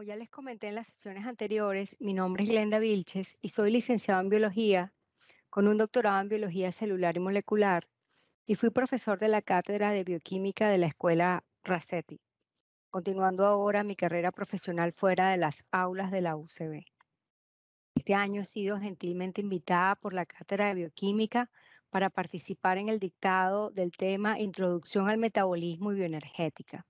ya les comenté en las sesiones anteriores, mi nombre es Glenda Vilches y soy licenciado en biología con un doctorado en biología celular y molecular y fui profesor de la cátedra de bioquímica de la escuela Racetti, continuando ahora mi carrera profesional fuera de las aulas de la UCB. Este año he sido gentilmente invitada por la cátedra de bioquímica para participar en el dictado del tema Introducción al metabolismo y bioenergética.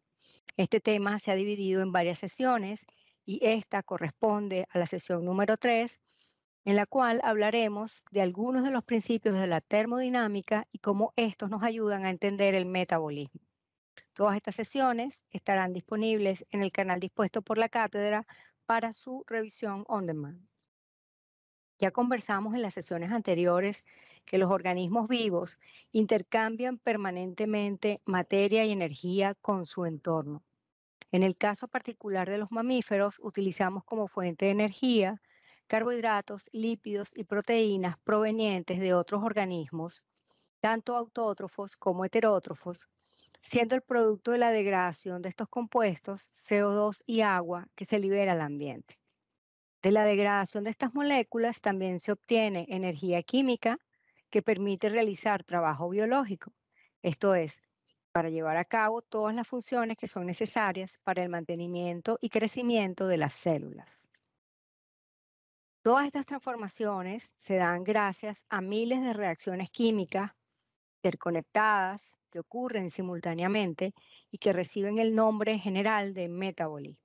Este tema se ha dividido en varias sesiones y esta corresponde a la sesión número 3, en la cual hablaremos de algunos de los principios de la termodinámica y cómo estos nos ayudan a entender el metabolismo. Todas estas sesiones estarán disponibles en el canal dispuesto por la cátedra para su revisión on demand. Ya conversamos en las sesiones anteriores que los organismos vivos intercambian permanentemente materia y energía con su entorno. En el caso particular de los mamíferos, utilizamos como fuente de energía carbohidratos, lípidos y proteínas provenientes de otros organismos, tanto autótrofos como heterótrofos, siendo el producto de la degradación de estos compuestos CO2 y agua que se libera al ambiente. De la degradación de estas moléculas también se obtiene energía química que permite realizar trabajo biológico, esto es, para llevar a cabo todas las funciones que son necesarias para el mantenimiento y crecimiento de las células. Todas estas transformaciones se dan gracias a miles de reacciones químicas interconectadas que ocurren simultáneamente y que reciben el nombre general de metabolismo.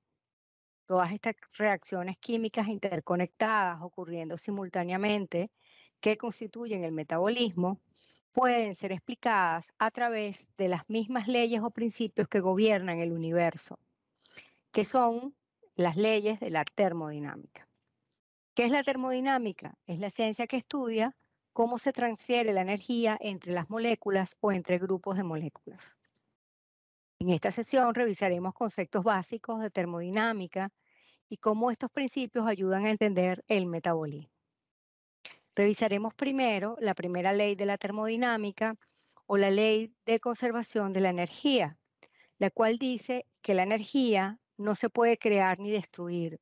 Todas estas reacciones químicas interconectadas ocurriendo simultáneamente que constituyen el metabolismo pueden ser explicadas a través de las mismas leyes o principios que gobiernan el universo, que son las leyes de la termodinámica. ¿Qué es la termodinámica? Es la ciencia que estudia cómo se transfiere la energía entre las moléculas o entre grupos de moléculas. En esta sesión revisaremos conceptos básicos de termodinámica y cómo estos principios ayudan a entender el metabolismo. Revisaremos primero la primera ley de la termodinámica o la ley de conservación de la energía, la cual dice que la energía no se puede crear ni destruir,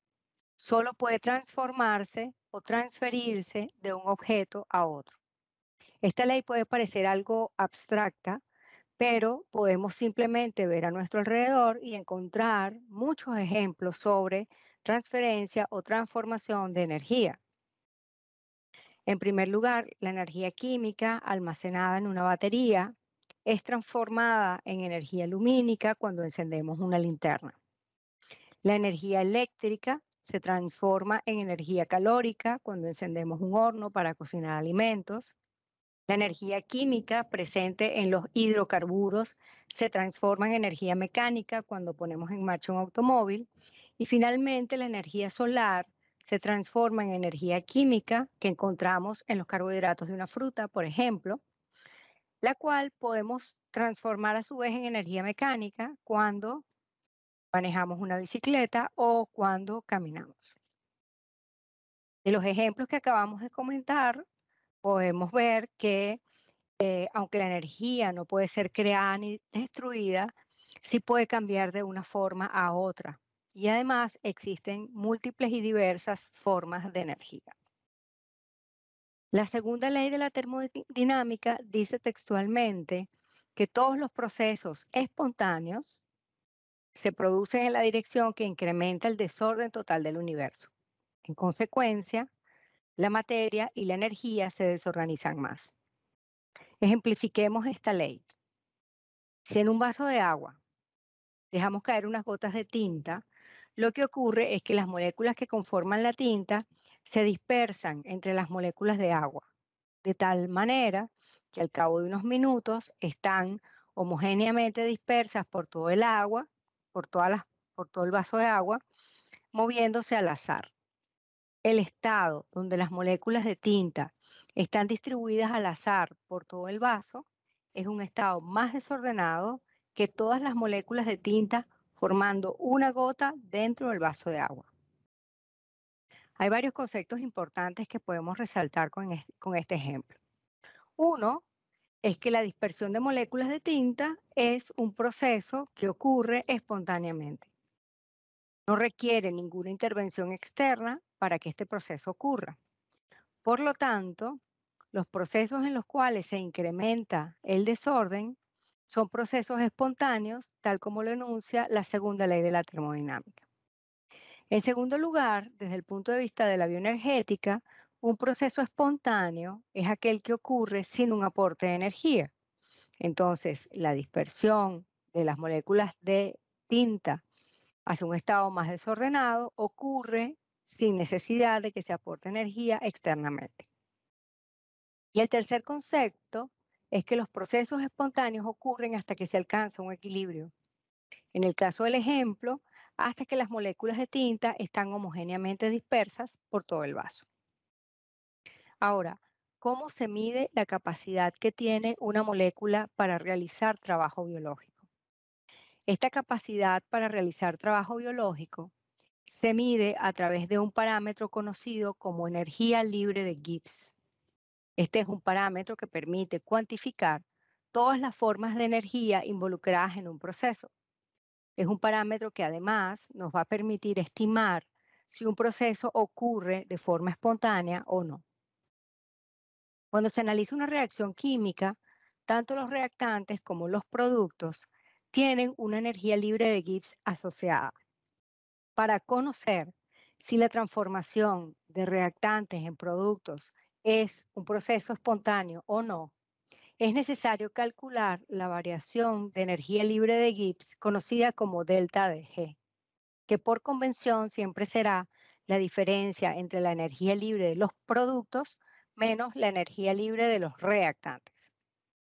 solo puede transformarse o transferirse de un objeto a otro. Esta ley puede parecer algo abstracta, pero podemos simplemente ver a nuestro alrededor y encontrar muchos ejemplos sobre transferencia o transformación de energía. En primer lugar, la energía química almacenada en una batería es transformada en energía lumínica cuando encendemos una linterna. La energía eléctrica se transforma en energía calórica cuando encendemos un horno para cocinar alimentos. La energía química presente en los hidrocarburos se transforma en energía mecánica cuando ponemos en marcha un automóvil. Y finalmente la energía solar se transforma en energía química que encontramos en los carbohidratos de una fruta, por ejemplo, la cual podemos transformar a su vez en energía mecánica cuando manejamos una bicicleta o cuando caminamos. De los ejemplos que acabamos de comentar, podemos ver que aunque la energía no puede ser creada ni destruida, sí puede cambiar de una forma a otra. Y además existen múltiples y diversas formas de energía. La segunda ley de la termodinámica dice textualmente que todos los procesos espontáneos se producen en la dirección que incrementa el desorden total del universo. En consecuencia, la materia y la energía se desorganizan más. Ejemplifiquemos esta ley. Si en un vaso de agua dejamos caer unas gotas de tinta, lo que ocurre es que las moléculas que conforman la tinta se dispersan entre las moléculas de agua, de tal manera que al cabo de unos minutos están homogéneamente dispersas por todo el agua, por todo el vaso de agua, moviéndose al azar. El estado donde las moléculas de tinta están distribuidas al azar por todo el vaso es un estado más desordenado que todas las moléculas de tinta formando una gota dentro del vaso de agua. Hay varios conceptos importantes que podemos resaltar con este ejemplo. Uno es que la dispersión de moléculas de tinta es un proceso que ocurre espontáneamente. No requiere ninguna intervención externa para que este proceso ocurra. Por lo tanto, los procesos en los cuales se incrementa el desorden son procesos espontáneos, tal como lo enuncia la segunda ley de la termodinámica. En segundo lugar, desde el punto de vista de la bioenergética, un proceso espontáneo es aquel que ocurre sin un aporte de energía. Entonces, la dispersión de las moléculas de tinta hacia un estado más desordenado ocurre sin necesidad de que se aporte energía externamente. Y el tercer concepto es que los procesos espontáneos ocurren hasta que se alcanza un equilibrio. En el caso del ejemplo, hasta que las moléculas de tinta están homogéneamente dispersas por todo el vaso. Ahora, ¿cómo se mide la capacidad que tiene una molécula para realizar trabajo biológico? Esta capacidad para realizar trabajo biológico se mide a través de un parámetro conocido como energía libre de Gibbs. Este es un parámetro que permite cuantificar todas las formas de energía involucradas en un proceso. Es un parámetro que además nos va a permitir estimar si un proceso ocurre de forma espontánea o no. Cuando se analiza una reacción química, tanto los reactantes como los productos tienen una energía libre de Gibbs asociada. Para conocer si la transformación de reactantes en productos es un proceso espontáneo o no, es necesario calcular la variación de energía libre de Gibbs conocida como delta de G, que por convención siempre será la diferencia entre la energía libre de los productos menos la energía libre de los reactantes.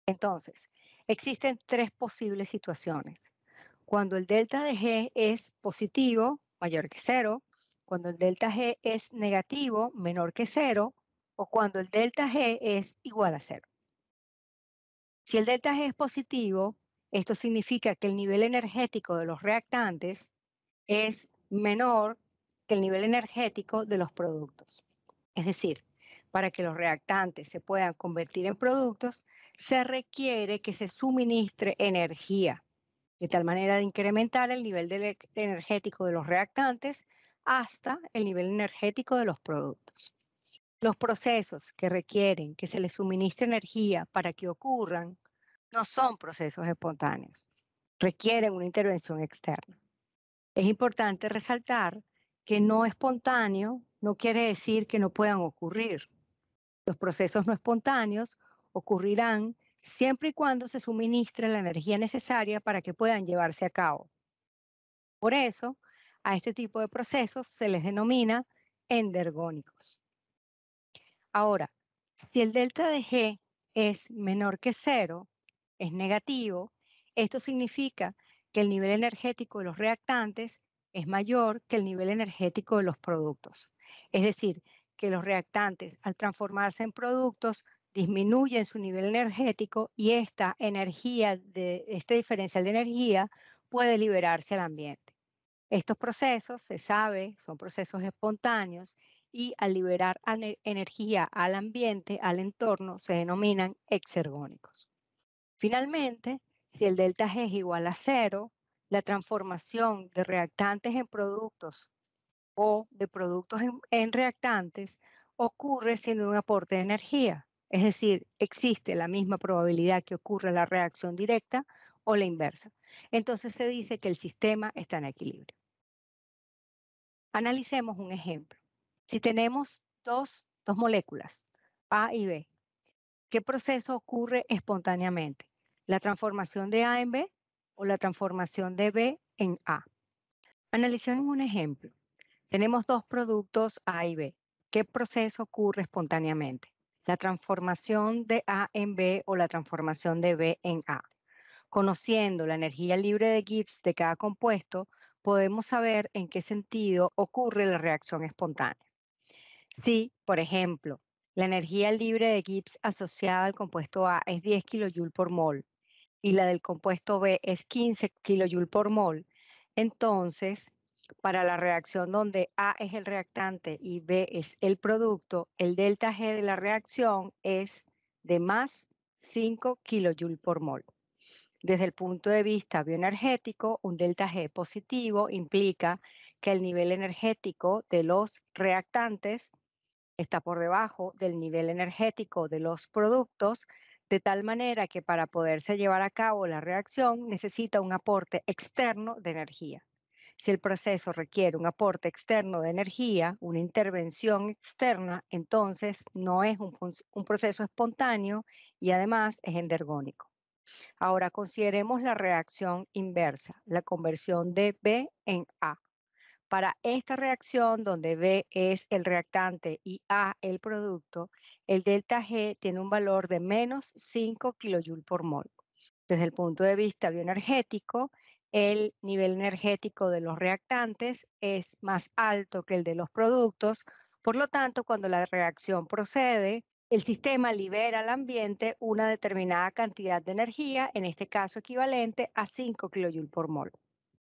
Entonces, existen tres posibles situaciones. Cuando el delta de G es positivo, mayor que cero, cuando el delta G es negativo, menor que cero, o cuando el delta G es igual a cero. Si el delta G es positivo, esto significa que el nivel energético de los reactantes es menor que el nivel energético de los productos. Es decir, para que los reactantes se puedan convertir en productos, se requiere que se suministre energía, de tal manera de incrementar el nivel energético de los reactantes hasta el nivel energético de los productos. Los procesos que requieren que se les suministre energía para que ocurran no son procesos espontáneos, requieren una intervención externa. Es importante resaltar que no espontáneo no quiere decir que no puedan ocurrir. Los procesos no espontáneos ocurrirán siempre y cuando se suministre la energía necesaria para que puedan llevarse a cabo. Por eso, a este tipo de procesos se les denomina endergónicos. Ahora, si el delta de G es menor que cero, es negativo, esto significa que el nivel energético de los reactantes es mayor que el nivel energético de los productos. Es decir, que los reactantes al transformarse en productos disminuyen su nivel energético y esta energía, este diferencial de energía puede liberarse al ambiente. Estos procesos, se sabe, son procesos espontáneos y al liberar energía al ambiente, al entorno, se denominan exergónicos. Finalmente, si el delta G es igual a cero, la transformación de reactantes en productos o de productos en reactantes ocurre sin un aporte de energía. Es decir, existe la misma probabilidad que ocurra la reacción directa o la inversa. Entonces se dice que el sistema está en equilibrio. Analicemos un ejemplo. Si tenemos dos moléculas, A y B, ¿qué proceso ocurre espontáneamente? ¿La transformación de A en B o la transformación de B en A? Analicemos un ejemplo. Tenemos dos productos A y B. ¿Qué proceso ocurre espontáneamente? ¿La transformación de A en B o la transformación de B en A? Conociendo la energía libre de Gibbs de cada compuesto, podemos saber en qué sentido ocurre la reacción espontánea. Si, por ejemplo, la energía libre de Gibbs asociada al compuesto A es 10 kJ por mol y la del compuesto B es 15 kJ por mol, entonces, para la reacción donde A es el reactante y B es el producto, el delta G de la reacción es de más 5 kJ por mol. Desde el punto de vista bioenergético, un delta G positivo implica que el nivel energético de los reactantes está por debajo del nivel energético de los productos, de tal manera que para poderse llevar a cabo la reacción necesita un aporte externo de energía. Si el proceso requiere un aporte externo de energía, una intervención externa, entonces no es un proceso espontáneo y además es endergónico. Ahora consideremos la reacción inversa, la conversión de B en A. Para esta reacción, donde B es el reactante y A el producto, el delta G tiene un valor de menos 5 kJ por mol. Desde el punto de vista bioenergético, el nivel energético de los reactantes es más alto que el de los productos, por lo tanto, cuando la reacción procede, el sistema libera al ambiente una determinada cantidad de energía, en este caso equivalente a 5 kJ por mol.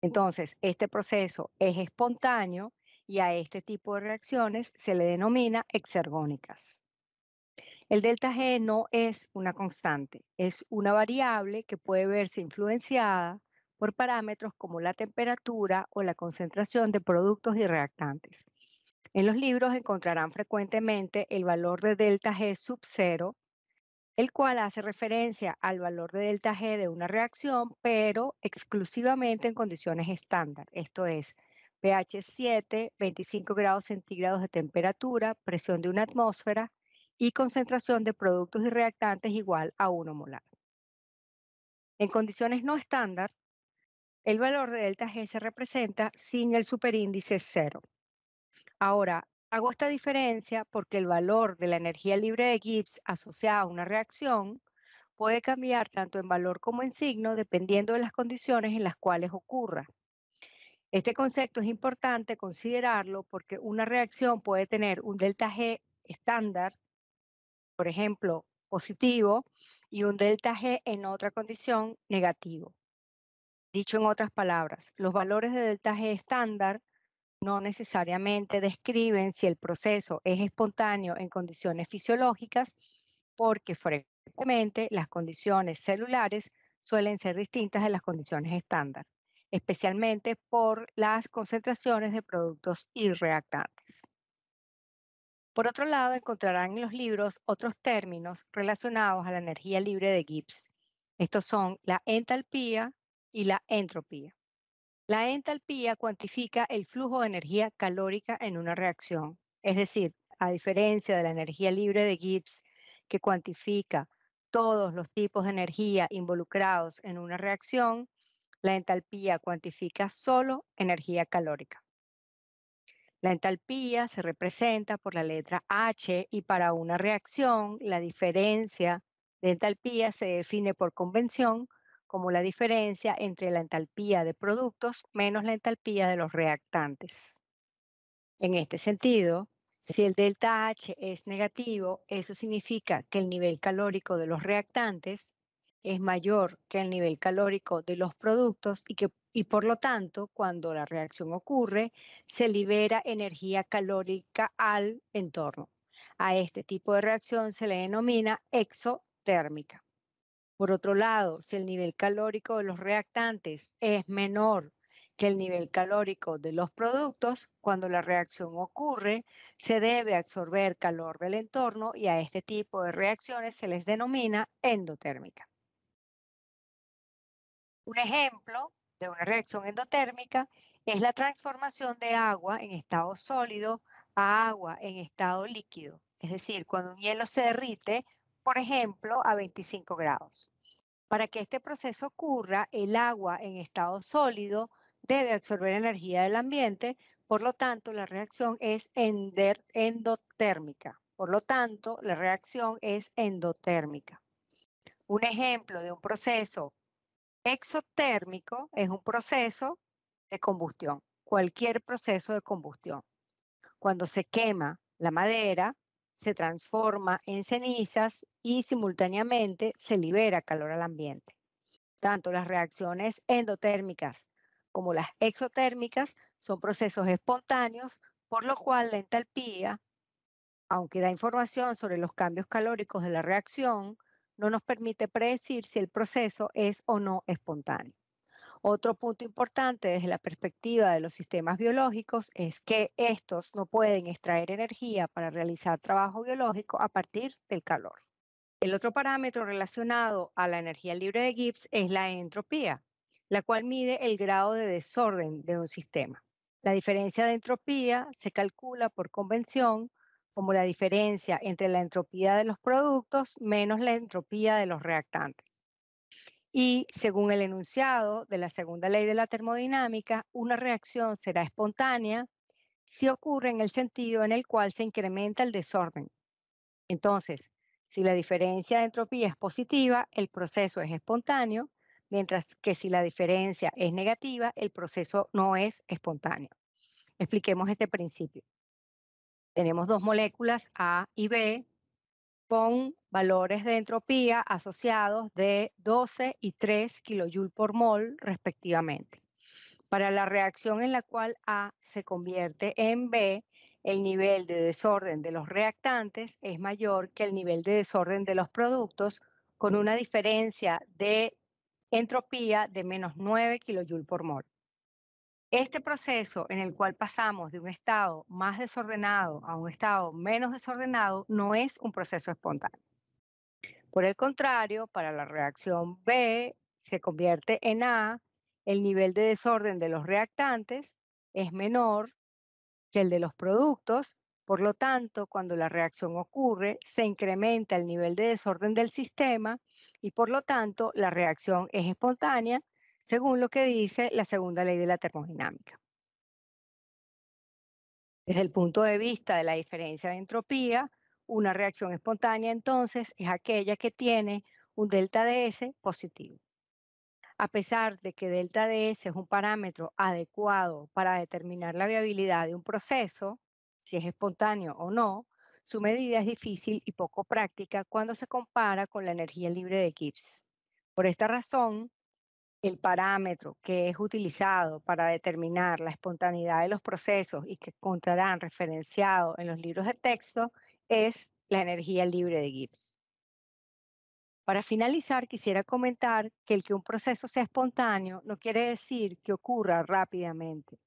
Entonces, este proceso es espontáneo y a este tipo de reacciones se le denomina exergónicas. El delta G no es una constante, es una variable que puede verse influenciada por parámetros como la temperatura o la concentración de productos y reactantes. En los libros encontrarán frecuentemente el valor de delta G sub 0, el cual hace referencia al valor de delta G de una reacción, pero exclusivamente en condiciones estándar, esto es, pH 7, 25 grados centígrados de temperatura, presión de una atmósfera y concentración de productos y reactantes igual a 1 molar. En condiciones no estándar, el valor de delta G se representa sin el superíndice 0. Ahora, hago esta diferencia porque el valor de la energía libre de Gibbs asociada a una reacción puede cambiar tanto en valor como en signo dependiendo de las condiciones en las cuales ocurra. Este concepto es importante considerarlo porque una reacción puede tener un delta G estándar, por ejemplo, positivo, y un delta G en otra condición negativo. Dicho en otras palabras, los valores de delta G estándar no necesariamente describen si el proceso es espontáneo en condiciones fisiológicas, porque frecuentemente las condiciones celulares suelen ser distintas de las condiciones estándar, especialmente por las concentraciones de productos y reactantes. Por otro lado, encontrarán en los libros otros términos relacionados a la energía libre de Gibbs. Estos son la entalpía y la entropía. La entalpía cuantifica el flujo de energía calórica en una reacción. Es decir, a diferencia de la energía libre de Gibbs, que cuantifica todos los tipos de energía involucrados en una reacción, la entalpía cuantifica solo energía calórica. La entalpía se representa por la letra H y para una reacción, la diferencia de entalpía se define por convención como la diferencia entre la entalpía de productos menos la entalpía de los reactantes. En este sentido, si el delta H es negativo, eso significa que el nivel calórico de los reactantes es mayor que el nivel calórico de los productos y por lo tanto, cuando la reacción ocurre, se libera energía calórica al entorno. A este tipo de reacción se le denomina exotérmica. Por otro lado, si el nivel calórico de los reactantes es menor que el nivel calórico de los productos, cuando la reacción ocurre, se debe absorber calor del entorno y a este tipo de reacciones se les denomina endotérmica. Un ejemplo de una reacción endotérmica es la transformación de agua en estado sólido a agua en estado líquido, es decir, cuando un hielo se derrite, por ejemplo, a 25 grados. Para que este proceso ocurra, el agua en estado sólido debe absorber energía del ambiente, por lo tanto, la reacción es endotérmica. Por lo tanto, la reacción es endotérmica. Un ejemplo de un proceso exotérmico es un proceso de combustión, cualquier proceso de combustión. Cuando se quema la madera, se transforma en cenizas y simultáneamente se libera calor al ambiente. Tanto las reacciones endotérmicas como las exotérmicas son procesos espontáneos, por lo cual la entalpía, aunque da información sobre los cambios calóricos de la reacción, no nos permite predecir si el proceso es o no espontáneo. Otro punto importante desde la perspectiva de los sistemas biológicos es que estos no pueden extraer energía para realizar trabajo biológico a partir del calor. El otro parámetro relacionado a la energía libre de Gibbs es la entropía, la cual mide el grado de desorden de un sistema. La diferencia de entropía se calcula por convención como la diferencia entre la entropía de los productos menos la entropía de los reactantes. Y según el enunciado de la segunda ley de la termodinámica, una reacción será espontánea si ocurre en el sentido en el cual se incrementa el desorden. Entonces, si la diferencia de entropía es positiva, el proceso es espontáneo, mientras que si la diferencia es negativa, el proceso no es espontáneo. Expliquemos este principio. Tenemos dos moléculas A y B con valores de entropía asociados de 12 y 3 kJ por mol respectivamente. Para la reacción en la cual A se convierte en B, el nivel de desorden de los reactantes es mayor que el nivel de desorden de los productos, con una diferencia de entropía de menos 9 kJ por mol. Este proceso en el cual pasamos de un estado más desordenado a un estado menos desordenado no es un proceso espontáneo. Por el contrario, para la reacción B se convierte en A, el nivel de desorden de los reactantes es menor que el de los productos, por lo tanto, cuando la reacción ocurre, se incrementa el nivel de desorden del sistema y por lo tanto la reacción es espontánea, según lo que dice la segunda ley de la termodinámica. Desde el punto de vista de la diferencia de entropía, una reacción espontánea entonces es aquella que tiene un delta de S positivo. A pesar de que delta de S es un parámetro adecuado para determinar la viabilidad de un proceso, si es espontáneo o no, su medida es difícil y poco práctica cuando se compara con la energía libre de Gibbs. Por esta razón, el parámetro que es utilizado para determinar la espontaneidad de los procesos y que encontrarán referenciado en los libros de texto es la energía libre de Gibbs. Para finalizar, quisiera comentar que el que un proceso sea espontáneo no quiere decir que ocurra rápidamente.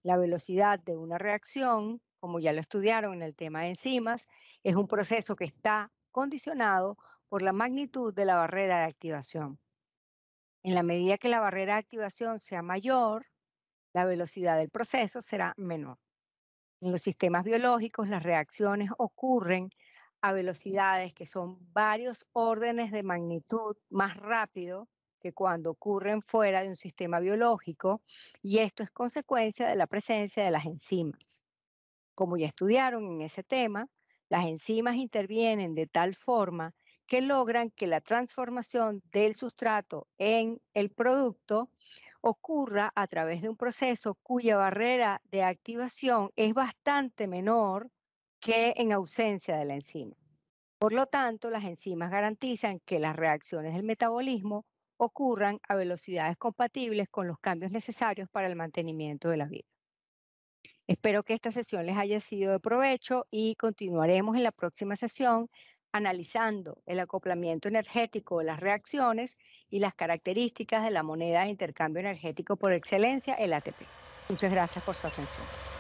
La velocidad de una reacción, como ya lo estudiaron en el tema de enzimas, es un proceso que está condicionado por la magnitud de la barrera de activación. En la medida que la barrera de activación sea mayor, la velocidad del proceso será menor. En los sistemas biológicos, las reacciones ocurren a velocidades que son varios órdenes de magnitud más rápido que cuando ocurren fuera de un sistema biológico, y esto es consecuencia de la presencia de las enzimas. Como ya estudiaron en ese tema, las enzimas intervienen de tal forma que logran que la transformación del sustrato en el producto ocurra a través de un proceso cuya barrera de activación es bastante menor que en ausencia de la enzima. Por lo tanto, las enzimas garantizan que las reacciones del metabolismo ocurran a velocidades compatibles con los cambios necesarios para el mantenimiento de la vida. Espero que esta sesión les haya sido de provecho y continuaremos en la próxima sesión analizando el acoplamiento energético de las reacciones y las características de la moneda de intercambio energético por excelencia, el ATP. Muchas gracias por su atención.